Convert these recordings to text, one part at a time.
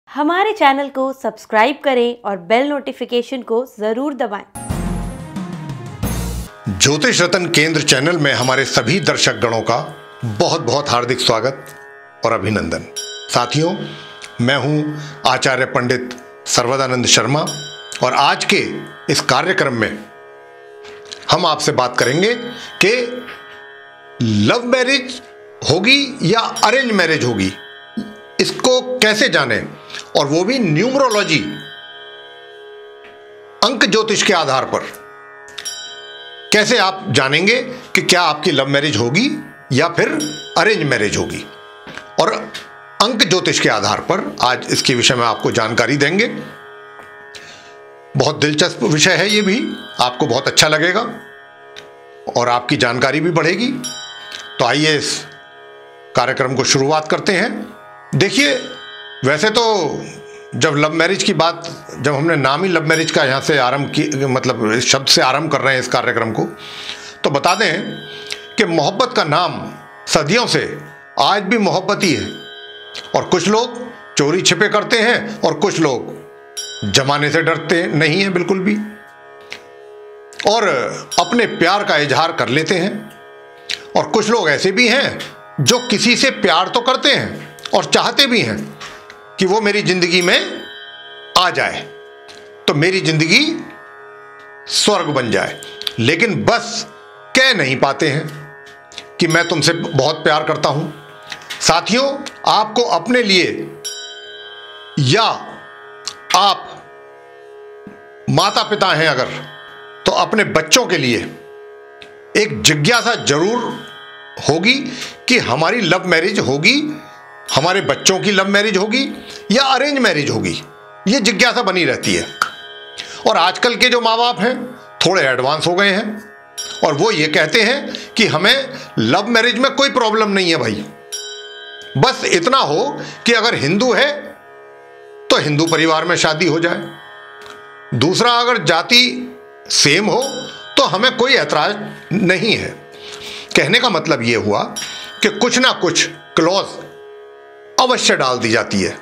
हमारे चैनल को सब्सक्राइब करें और बेल नोटिफिकेशन को जरूर दबाएं। ज्योतिष रत्न केंद्र चैनल में हमारे सभी दर्शक गणों का बहुत बहुत हार्दिक स्वागत और अभिनंदन। साथियों, मैं हूं आचार्य पंडित सर्वदानंद शर्मा और आज के इस कार्यक्रम में हम आपसे बात करेंगे कि लव मैरिज होगी या अरेंज मैरिज होगी, इसको कैसे जानें, और वो भी न्यूमरोलॉजी अंक ज्योतिष के आधार पर। कैसे आप जानेंगे कि क्या आपकी लव मैरिज होगी या फिर अरेंज मैरिज होगी, और अंक ज्योतिष के आधार पर आज इसके विषय में आपको जानकारी देंगे। बहुत दिलचस्प विषय है ये भी, आपको बहुत अच्छा लगेगा और आपकी जानकारी भी बढ़ेगी। तो आइए इस कार्यक्रम को शुरुआत करते हैं। देखिए, वैसे तो जब लव मैरिज की बात, जब हमने नाम ही लव मैरिज का यहाँ से आरंभ की, मतलब इस शब्द से आरंभ कर रहे हैं इस कार्यक्रम को, तो बता दें कि मोहब्बत का नाम सदियों से आज भी मोहब्बत ही है। और कुछ लोग चोरी छिपे करते हैं और कुछ लोग जमाने से डरते नहीं हैं बिल्कुल भी, और अपने प्यार का इजहार कर लेते हैं। और कुछ लोग ऐसे भी हैं जो किसी से प्यार तो करते हैं और चाहते भी हैं कि वो मेरी जिंदगी में आ जाए तो मेरी जिंदगी स्वर्ग बन जाए, लेकिन बस कह नहीं पाते हैं कि मैं तुमसे बहुत प्यार करता हूं। साथियों, आपको अपने लिए या आप माता पिता हैं अगर, तो अपने बच्चों के लिए एक जिज्ञासा जरूर होगी कि हमारी लव मैरिज होगी, हमारे बच्चों की लव मैरिज होगी या अरेंज मैरिज होगी। ये जिज्ञासा बनी रहती है। और आजकल के जो माँ बाप हैं थोड़े एडवांस हो गए हैं और वो ये कहते हैं कि हमें लव मैरिज में कोई प्रॉब्लम नहीं है भाई, बस इतना हो कि अगर हिंदू है तो हिंदू परिवार में शादी हो जाए, दूसरा अगर जाति सेम हो तो हमें कोई ऐतराज नहीं है। कहने का मतलब ये हुआ कि कुछ ना कुछ क्लॉज अवश्य डाल दी जाती है,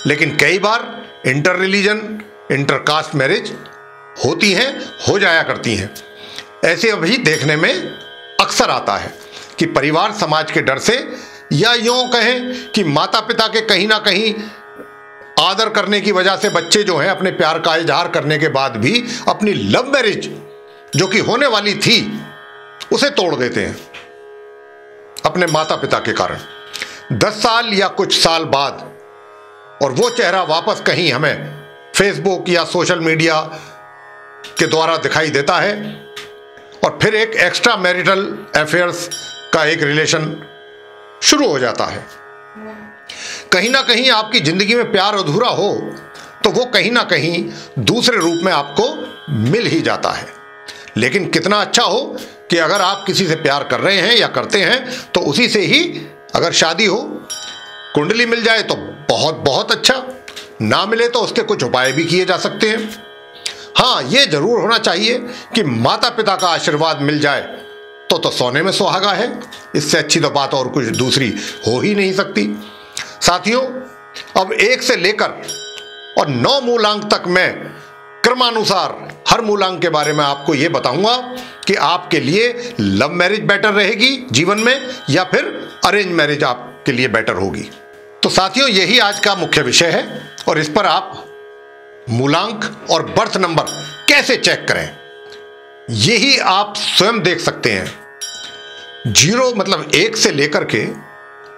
लेकिन कई बार inter religion, inter caste marriage होती हैं, हो जाया करती हैं। ऐसे अभी देखने में अक्सर आता है कि परिवार समाज के डर से, या यूं कहें कि माता पिता के कहीं ना कहीं आदर करने की वजह से, बच्चे जो हैं अपने प्यार का इजहार करने के बाद भी अपनी लव मैरिज जो कि होने वाली थी उसे तोड़ देते हैं अपने माता पिता के कारण। 10 साल या कुछ साल बाद और वो चेहरा वापस कहीं हमें फेसबुक या सोशल मीडिया के द्वारा दिखाई देता है और फिर एक एक्स्ट्रा मैरिटल अफेयर्स का एक रिलेशन शुरू हो जाता है। कहीं ना कहीं आपकी जिंदगी में प्यार अधूरा हो तो वो कहीं ना कहीं दूसरे रूप में आपको मिल ही जाता है। लेकिन कितना अच्छा हो कि अगर आप किसी से प्यार कर रहे हैं या करते हैं तो उसी से ही अगर शादी हो, कुंडली मिल जाए तो बहुत बहुत अच्छा, ना मिले तो उसके कुछ उपाय भी किए जा सकते हैं। हाँ, ये जरूर होना चाहिए कि माता पिता का आशीर्वाद मिल जाए तो सोने में सुहागा है। इससे अच्छी तो बात और कुछ दूसरी हो ही नहीं सकती। साथियों, अब 1 से लेकर और 9 मूलांक तक मैं क्रमानुसार हर मूलांक के बारे में आपको यह बताऊंगा कि आपके लिए लव मैरिज बेटर रहेगी जीवन में या फिर अरेंज मैरिज आपके लिए बेटर होगी। तो साथियों, यही आज का मुख्य विषय है और इस पर आप मूलांक और बर्थ नंबर कैसे चेक करें, यही आप स्वयं देख सकते हैं। 0 मतलब 1 से लेकर के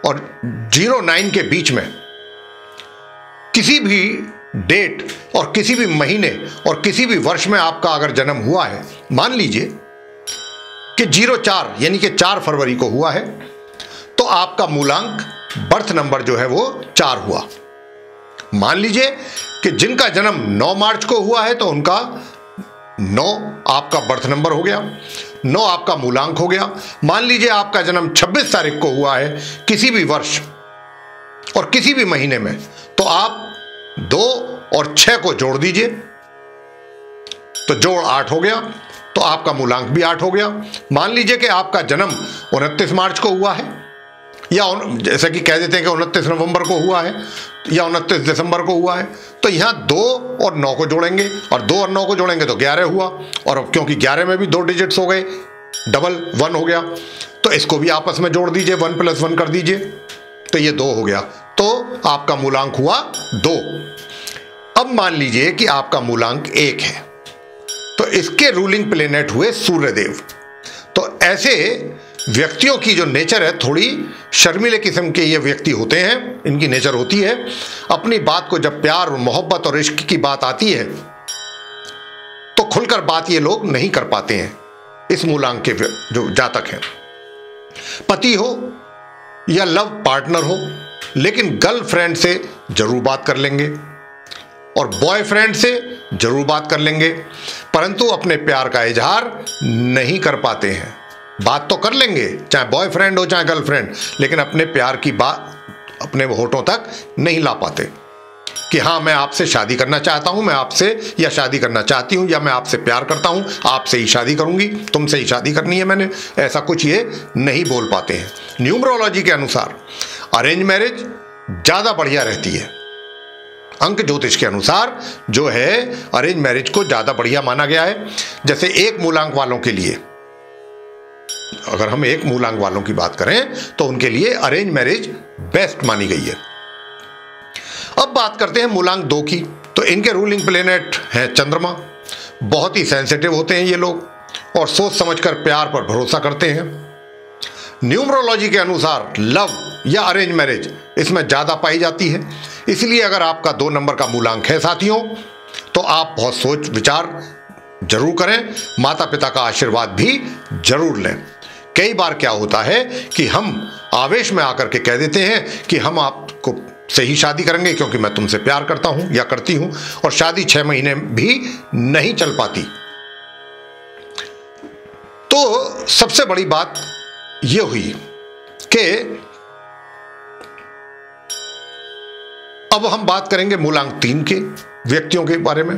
और 09 के बीच में किसी भी डेट और किसी भी महीने और किसी भी वर्ष में आपका अगर जन्म हुआ है, मान लीजिए कि 04 यानी कि 4 फरवरी को हुआ है, तो आपका मूलांक बर्थ नंबर जो है वो 4 हुआ। मान लीजिए कि जिनका जन्म 9 मार्च को हुआ है तो उनका 9 आपका बर्थ नंबर हो गया, 9 आपका मूलांक हो गया। मान लीजिए आपका जन्म 26 तारीख को हुआ है किसी भी वर्ष और किसी भी महीने में, तो आप 2 और 6 को जोड़ दीजिए तो जोड़ 8 हो गया, तो आपका मूलांक भी 8 हो गया। मान लीजिए कि आपका जन्म 29 मार्च को हुआ है, या जैसा कि कह देते हैं कि 29 नवंबर को हुआ है, या 29 दिसंबर को हुआ है, तो यहाँ 2 और 9 को जोड़ेंगे, और 2 और 9 को जोड़ेंगे तो 11 हुआ, और अब क्योंकि 11 में भी 2 डिजिट्स हो गए, डबल 1 हो गया, तो इसको भी आपस में जोड़ दीजिए, 1 + 1 कर दीजिए, तो ये 2 हो गया, तो आपका मूलांक हुआ 2। अब मान लीजिए कि आपका मूलांक 1 है, तो इसके रूलिंग प्लेनेट हुए सूर्यदेव। तो ऐसे व्यक्तियों की जो नेचर है, थोड़ी शर्मीले किस्म के ये व्यक्ति होते हैं, इनकी नेचर होती है, अपनी बात को जब प्यार, मोहब्बत और इश्क की बात आती है तो खुलकर बात ये लोग नहीं कर पाते हैं। इस मूलांक के जो जातक हैं, पति हो या लव पार्टनर हो, लेकिन गर्लफ्रेंड से जरूर बात कर लेंगे और बॉयफ्रेंड से जरूर बात कर लेंगे, परंतु अपने प्यार का इजहार नहीं कर पाते हैं। बात तो कर लेंगे, चाहे बॉयफ्रेंड हो चाहे गर्लफ्रेंड, लेकिन अपने प्यार की बात अपने होठों तक नहीं ला पाते कि हाँ मैं आपसे शादी करना चाहता हूं, मैं आपसे या शादी करना चाहती हूं, या मैं आपसे प्यार करता हूं, आपसे ही शादी करूंगी, तुमसे ही शादी करनी है मैंने, ऐसा कुछ ये नहीं बोल पाते हैं। न्यूमरोलॉजी के अनुसार अरेंज मैरिज ज्यादा बढ़िया रहती है। अंक ज्योतिष के अनुसार जो है अरेंज मैरिज को ज्यादा बढ़िया माना गया है। जैसे 1 मूलांक वालों के लिए, अगर हम 1 मूलांक वालों की बात करें तो उनके लिए अरेंज मैरिज बेस्ट मानी गई है। अब बात करते हैं मूलांक 2 की, तो इनके रूलिंग प्लेनेट है चंद्रमा। बहुत ही सेंसिटिव होते हैं ये लोग और सोच समझकर प्यार पर भरोसा करते हैं। न्यूमरोलॉजी के अनुसार लव या अरेंज मैरिज इसमें ज्यादा पाई जाती है, इसलिए अगर आपका 2 नंबर का मूलांक है साथियों, तो आप बहुत सोच विचार जरूर करें, माता पिता का आशीर्वाद भी जरूर लें। कई बार क्या होता है कि हम आवेश में आकर के कह देते हैं कि हम आपको से ही शादी करेंगे क्योंकि मैं तुमसे प्यार करता हूं या करती हूं, और शादी 6 महीने भी नहीं चल पाती। तो सबसे बड़ी बात यह हुई कि अब हम बात करेंगे मूलांक 3 के व्यक्तियों के बारे में।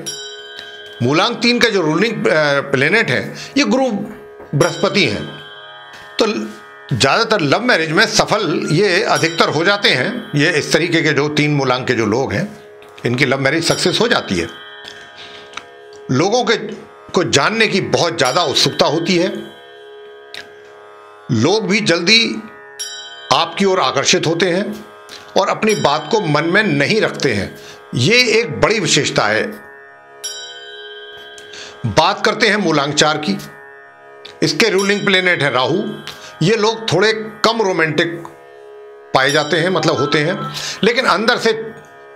मूलांक 3 का जो रूलिंग प्लेनेट है ये गुरु बृहस्पति हैं, तो ज्यादातर लव मैरिज में सफल ये अधिकतर हो जाते हैं। ये इस तरीके के जो 3 मूलांक के जो लोग हैं, इनकी लव मैरिज सक्सेस हो जाती है। लोगों के को जानने की बहुत ज्यादा उत्सुकता होती है, लोग भी जल्दी आपकी ओर आकर्षित होते हैं और अपनी बात को मन में नहीं रखते हैं। ये एक बड़ी विशेषता है। बात करते हैं मूलांक 4 की, इसके रूलिंग प्लेनेट है राहु। ये लोग थोड़े कम रोमांटिक पाए जाते हैं, मतलब होते हैं, लेकिन अंदर से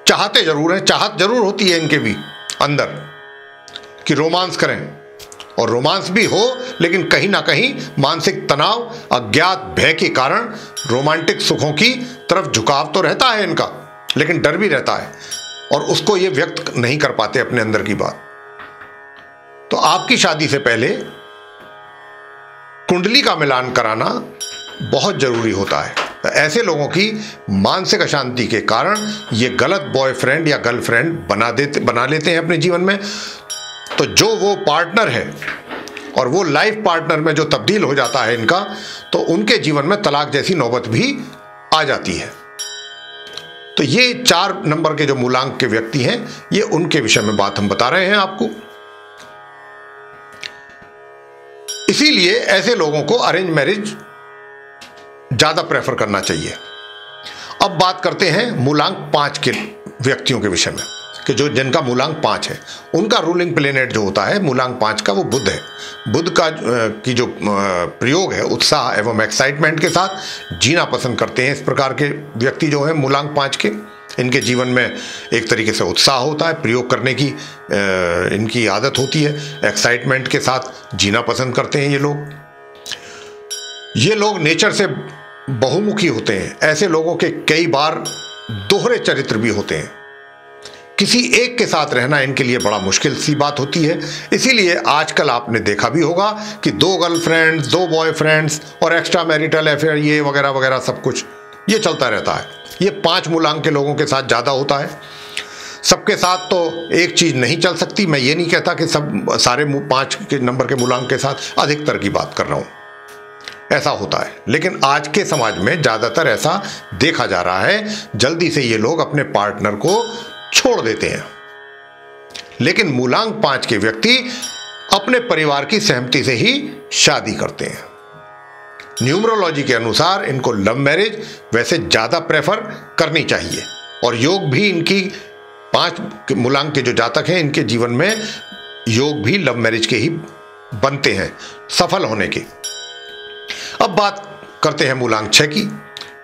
चाहते जरूर हैं, चाहत जरूर होती है इनके भी अंदर कि रोमांस करें, और रोमांस भी हो, लेकिन कहीं ना कहीं मानसिक तनाव, अज्ञात भय के कारण रोमांटिक सुखों की तरफ झुकाव तो रहता है इनका, लेकिन डर भी रहता है और उसको ये व्यक्त नहीं कर पाते अपने अंदर की बात। तो आपकी शादी से पहले कुंडली का मिलान कराना बहुत जरूरी होता है। तो ऐसे लोगों की मानसिक अशांति के कारण ये गलत बॉयफ्रेंड या गर्लफ्रेंड बना लेते हैं अपने जीवन में। तो जो वो पार्टनर है और वो लाइफ पार्टनर में जो तब्दील हो जाता है इनका, तो उनके जीवन में तलाक जैसी नौबत भी आ जाती है। तो ये 4 नंबर के जो मूलांक के व्यक्ति हैं, ये उनके विषय में बात हम बता रहे हैं आपको। इसीलिए ऐसे लोगों को अरेंज मैरिज ज्यादा प्रेफर करना चाहिए। अब बात करते हैं मूलांक 5 के व्यक्तियों के विषय में, कि जो जिनका मूलांक 5 है, उनका रूलिंग प्लेनेट जो होता है मूलांक 5 का, वो बुध है। बुध का की जो प्रयोग है उत्साह एवं एक्साइटमेंट के साथ जीना पसंद करते हैं। इस प्रकार के व्यक्ति जो हैं मूलांक 5 के, इनके जीवन में एक तरीके से उत्साह होता है, प्रयोग करने की इनकी आदत होती है, एक्साइटमेंट के साथ जीना पसंद करते हैं ये लोग। ये लोग नेचर से बहुमुखी होते हैं। ऐसे लोगों के कई बार दोहरे चरित्र भी होते हैं। किसी एक के साथ रहना इनके लिए बड़ा मुश्किल सी बात होती है। इसीलिए आजकल आपने देखा भी होगा कि 2 गर्लफ्रेंड्स, 2 बॉयफ्रेंड्स और एक्स्ट्रा मैरिटल अफेयर, ये वगैरह वगैरह सब कुछ ये चलता रहता है। ये 5 मूलांक के लोगों के साथ ज़्यादा होता है। सबके साथ तो एक चीज़ नहीं चल सकती। मैं ये नहीं कहता कि सब सारे 5 के नंबर के मूलांक के साथ, अधिकतर की बात कर रहा हूँ। ऐसा होता है, लेकिन आज के समाज में ज़्यादातर ऐसा देखा जा रहा है, जल्दी से ये लोग अपने पार्टनर को छोड़ देते हैं। लेकिन मूलांक 5 के व्यक्ति अपने परिवार की सहमति से ही शादी करते हैं। न्यूमरोलॉजी के अनुसार इनको लव मैरिज वैसे ज़्यादा प्रेफर करनी चाहिए, और योग भी इनकी 5 मूलांक के जो जातक हैं इनके जीवन में योग भी लव मैरिज के ही बनते हैं सफल होने के। अब बात करते हैं मूलांक 6 की।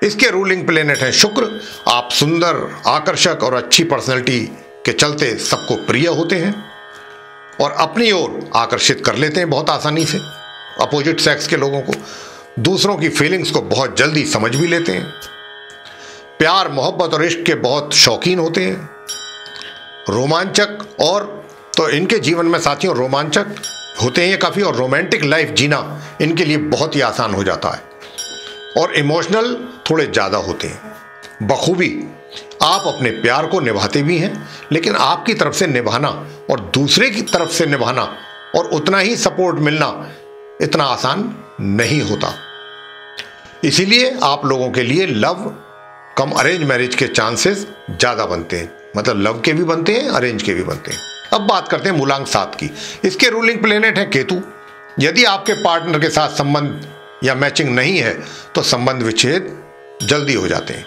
इसके रूलिंग प्लेनेट हैं शुक्र। आप सुंदर, आकर्षक और अच्छी पर्सनैलिटी के चलते सबको प्रिय होते हैं और अपनी ओर आकर्षित कर लेते हैं बहुत आसानी से अपोजिट सेक्स के लोगों को। दूसरों की फीलिंग्स को बहुत जल्दी समझ भी लेते हैं। प्यार, मोहब्बत और इश्क के बहुत शौकीन होते हैं। रोमांचक, और तो इनके जीवन में साथियों रोमांचक होते हैं ये काफ़ी, और रोमांटिक लाइफ जीना इनके लिए बहुत ही आसान हो जाता है। और इमोशनल थोड़े ज़्यादा होते हैं। बखूबी आप अपने प्यार को निभाते भी हैं, लेकिन आपकी तरफ से निभाना और दूसरे की तरफ से निभाना और उतना ही सपोर्ट मिलना इतना आसान नहीं होता। इसीलिए आप लोगों के लिए लव कम अरेंज मैरिज के चांसेस ज़्यादा बनते हैं, मतलब लव के भी बनते हैं, अरेंज के भी बनते हैं। अब बात करते हैं मूलांक 7 की। इसके रूलिंग प्लेनेट है केतु। यदि आपके पार्टनर के साथ संबंध या मैचिंग नहीं है तो संबंध विच्छेद जल्दी हो जाते हैं।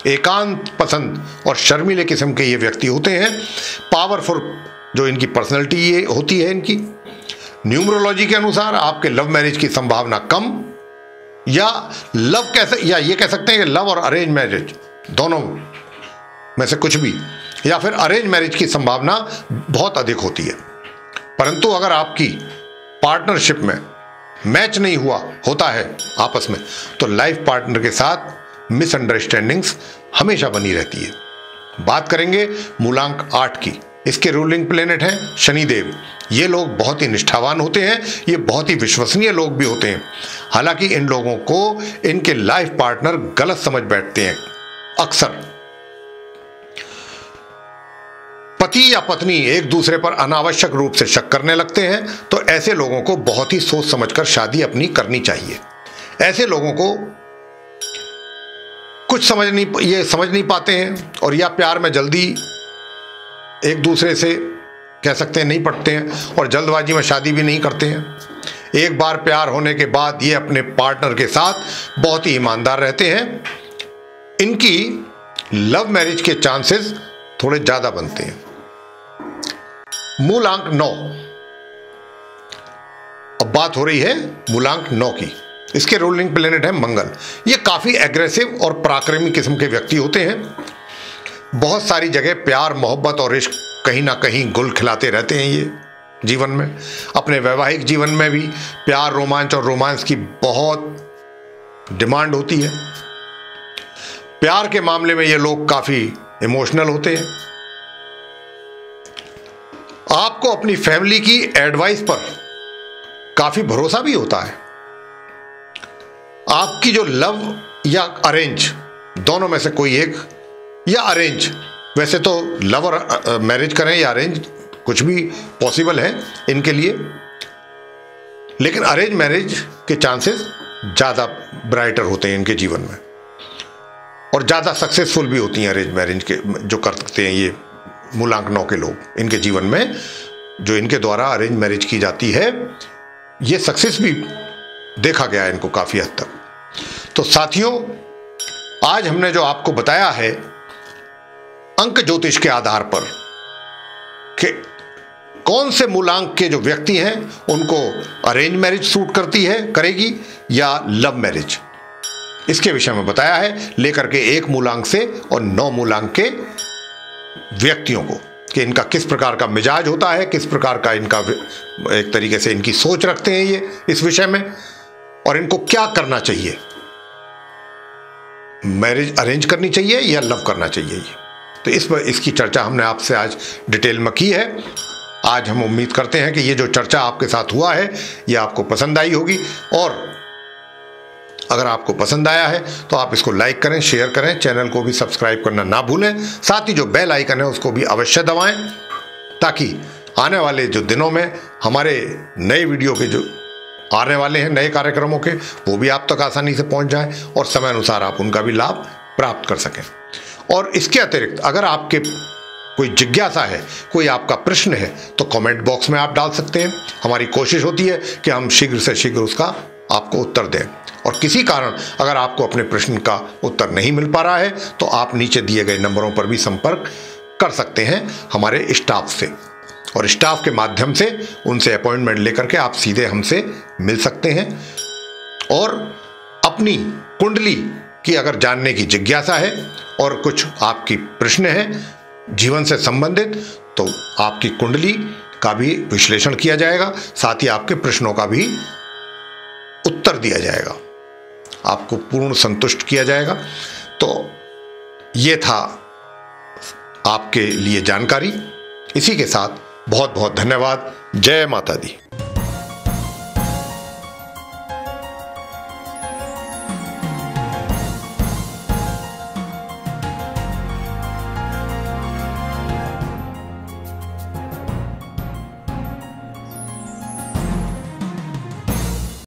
एकांत पसंद और शर्मीले किस्म के ये व्यक्ति होते हैं। पावरफुल जो इनकी पर्सनैलिटी ये होती है इनकी। न्यूमरोलॉजी के अनुसार आपके लव मैरिज की संभावना कम, या ये कह सकते हैं कि लव और अरेंज मैरिज दोनों में से कुछ भी, या फिर अरेंज मैरिज की संभावना बहुत अधिक होती है। परंतु अगर आपकी पार्टनरशिप में मैच नहीं होता है आपस में, तो लाइफ पार्टनर के साथ मिसअंडरस्टैंडिंग्स हमेशा बनी रहती है। बात करेंगे मूलांक 8 की। इसके रूलिंग प्लेनेट हैं शनिदेव। ये लोग बहुत ही निष्ठावान होते हैं, ये बहुत ही विश्वसनीय लोग भी होते हैं। हालांकि इन लोगों को इनके लाइफ पार्टनर गलत समझ बैठते हैं। अक्सर पति या पत्नी एक दूसरे पर अनावश्यक रूप से शक करने लगते हैं, तो ऐसे लोगों को बहुत ही सोच समझकर शादी अपनी करनी चाहिए। ऐसे लोगों को कुछ समझ नहीं पाते हैं, और या प्यार में जल्दी एक दूसरे से कह सकते हैं नहीं पड़ते हैं, और जल्दबाजी में शादी भी नहीं करते हैं। एक बार प्यार होने के बाद ये अपने पार्टनर के साथ बहुत ही ईमानदार रहते हैं। इनकी लव मैरिज के चांसेस थोड़े ज्यादा बनते हैं। मूलांक 9। अब बात हो रही है मूलांक 9 की। इसके रूलिंग प्लेनेट है मंगल। ये काफी एग्रेसिव और पराक्रमी किस्म के व्यक्ति होते हैं। बहुत सारी जगह प्यार, मोहब्बत और इश्क कहीं ना कहीं गुल खिलाते रहते हैं ये जीवन में। अपने वैवाहिक जीवन में भी प्यार, रोमांच और रोमांस की बहुत डिमांड होती है। प्यार के मामले में ये लोग काफी इमोशनल होते हैं। आपको अपनी फैमिली की एडवाइस पर काफी भरोसा भी होता है। आपकी जो लव या अरेंज दोनों में से कोई एक, या अरेंज, वैसे तो लव और मैरिज करें या अरेंज कुछ भी पॉसिबल है इनके लिए, लेकिन अरेंज मैरिज के चांसेस ज़्यादा ब्राइटर होते हैं इनके जीवन में, और ज़्यादा सक्सेसफुल भी होती हैं अरेंज मैरिज के जो कर सकते हैं ये मूलांक 9 के लोग। इनके जीवन में जो इनके द्वारा अरेंज मैरिज की जाती है ये सक्सेस भी देखा गया है इनको काफ़ी हद तक। तो साथियों, आज हमने जो आपको बताया है अंक ज्योतिष के आधार पर कि कौन से मूलांक के जो व्यक्ति हैं उनको अरेंज मैरिज सूट करेगी या लव मैरिज, इसके विषय में बताया है, लेकर के 1 मूलांक से और 9 मूलांक के व्यक्तियों को, कि इनका किस प्रकार का मिजाज होता है, किस प्रकार का इनका एक तरीके से इनकी सोच रखते हैं ये इस विषय में, और इनको क्या करना चाहिए, मैरिज अरेंज करनी चाहिए या लव करना चाहिए। तो इसकी चर्चा हमने आपसे आज डिटेल में की है। आज हम उम्मीद करते हैं कि ये जो चर्चा आपके साथ हुआ है ये आपको पसंद आई होगी, और अगर आपको पसंद आया है तो आप इसको लाइक करें, शेयर करें, चैनल को भी सब्सक्राइब करना ना भूलें। साथ ही जो बेल आइकन है उसको भी अवश्य दबाएं, ताकि आने वाले जो दिनों में हमारे नए वीडियो के जो आने वाले हैं नए कार्यक्रमों के, वो भी आप तक आसानी से पहुंच जाएं और समय अनुसार आप उनका भी लाभ प्राप्त कर सकें। और इसके अतिरिक्त अगर आपके कोई जिज्ञासा है, कोई आपका प्रश्न है, तो कमेंट बॉक्स में आप डाल सकते हैं। हमारी कोशिश होती है कि हम शीघ्र से शीघ्र उसका आपको उत्तर दें। और किसी कारण अगर आपको अपने प्रश्न का उत्तर नहीं मिल पा रहा है तो आप नीचे दिए गए नंबरों पर भी संपर्क कर सकते हैं हमारे स्टाफ से, और स्टाफ के माध्यम से उनसे अपॉइंटमेंट लेकर के आप सीधे हमसे मिल सकते हैं। और अपनी कुंडली की अगर जानने की जिज्ञासा है और कुछ आपकी प्रश्न हैं जीवन से संबंधित, तो आपकी कुंडली का भी विश्लेषण किया जाएगा, साथ ही आपके प्रश्नों का भी उत्तर दिया जाएगा, आपको पूर्ण संतुष्ट किया जाएगा। तो ये था आपके लिए जानकारी। इसी के साथ बहुत बहुत धन्यवाद। जय माता दी।